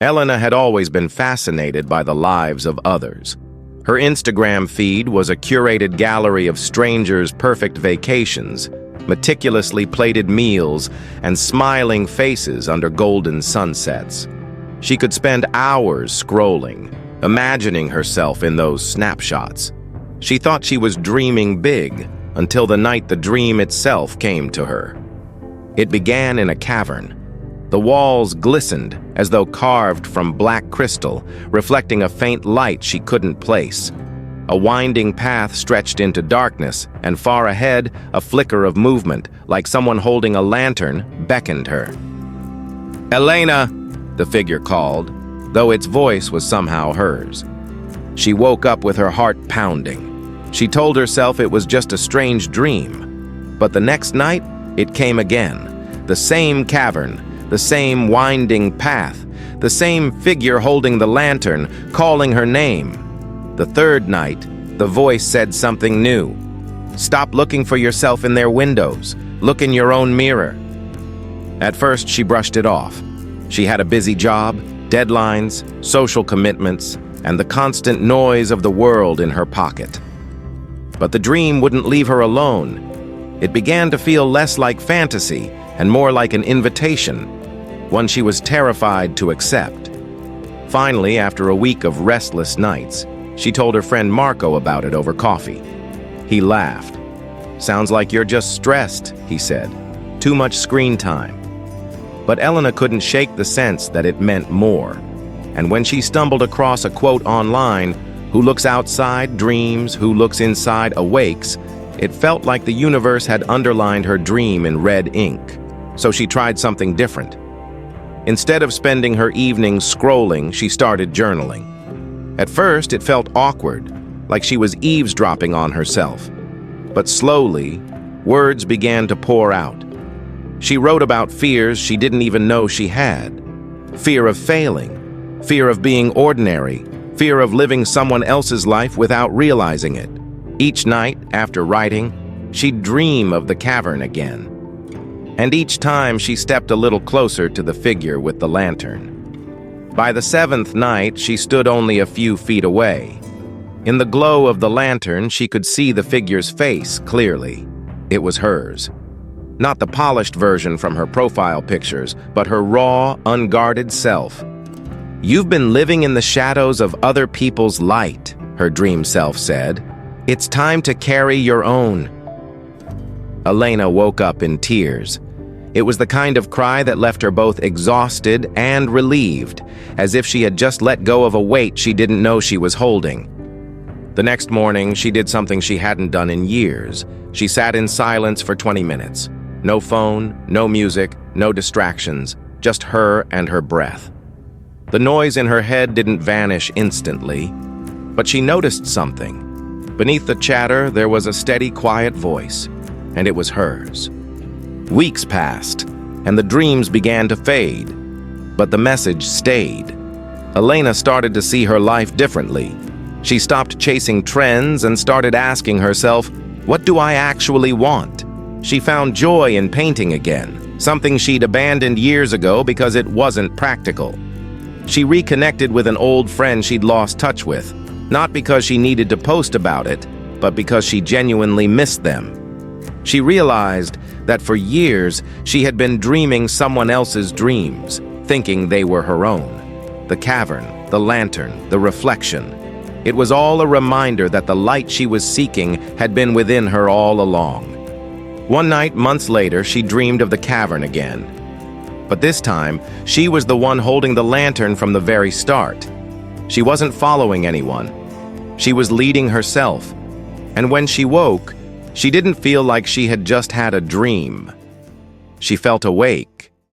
Elena had always been fascinated by the lives of others. Her Instagram feed was a curated gallery of strangers' perfect vacations, meticulously plated meals, and smiling faces under golden sunsets. She could spend hours scrolling, imagining herself in those snapshots. She thought she was dreaming big until the night the dream itself came to her. It began in a cavern. The walls glistened as though carved from black crystal, reflecting a faint light she couldn't place. A winding path stretched into darkness, and far ahead, a flicker of movement, like someone holding a lantern, beckoned her. "Elena!" the figure called, though its voice was somehow hers. She woke up with her heart pounding. She told herself it was just a strange dream. But the next night, it came again. The same cavern, the same winding path, the same figure holding the lantern, calling her name. The third night, the voice said something new. "Stop looking for yourself in their windows. Look in your own mirror." At first, she brushed it off. She had a busy job, deadlines, social commitments, and the constant noise of the world in her pocket. But the dream wouldn't leave her alone. It began to feel less like fantasy and more like an invitation, one she was terrified to accept. Finally, after a week of restless nights, she told her friend Marco about it over coffee. He laughed. "Sounds like you're just stressed," he said. "Too much screen time." But Elena couldn't shake the sense that it meant more. And when she stumbled across a quote online, "Who looks outside dreams, who looks inside awakes," it felt like the universe had underlined her dream in red ink. So she tried something different. Instead of spending her evenings scrolling, she started journaling. At first, it felt awkward, like she was eavesdropping on herself. But slowly, words began to pour out. She wrote about fears she didn't even know she had. Fear of failing, fear of being ordinary, fear of living someone else's life without realizing it. Each night, after writing, she'd dream of the cavern again. And each time she stepped a little closer to the figure with the lantern. By the seventh night, she stood only a few feet away. In the glow of the lantern, she could see the figure's face clearly. It was hers. Not the polished version from her profile pictures, but her raw, unguarded self. "You've been living in the shadows of other people's light," her dream self said. "It's time to carry your own." Elena woke up in tears. It was the kind of cry that left her both exhausted and relieved, as if she had just let go of a weight she didn't know she was holding. The next morning, she did something she hadn't done in years. She sat in silence for 20 minutes. No phone, no music, no distractions, just her and her breath. The noise in her head didn't vanish instantly, but she noticed something. Beneath the chatter, there was a steady, quiet voice, and it was hers. Weeks passed, and the dreams began to fade, but the message stayed. Elena started to see her life differently. She stopped chasing trends and started asking herself, "What do I actually want?" She found joy in painting again, something she'd abandoned years ago because it wasn't practical. She reconnected with an old friend she'd lost touch with, not because she needed to post about it, but because she genuinely missed them. She realized that for years she had been dreaming someone else's dreams, thinking they were her own. The cavern, the lantern, the reflection. It was all a reminder that the light she was seeking had been within her all along. One night, months later, she dreamed of the cavern again. But this time, she was the one holding the lantern from the very start. She wasn't following anyone. She was leading herself. And when she woke, she didn't feel like she had just had a dream. She felt awake,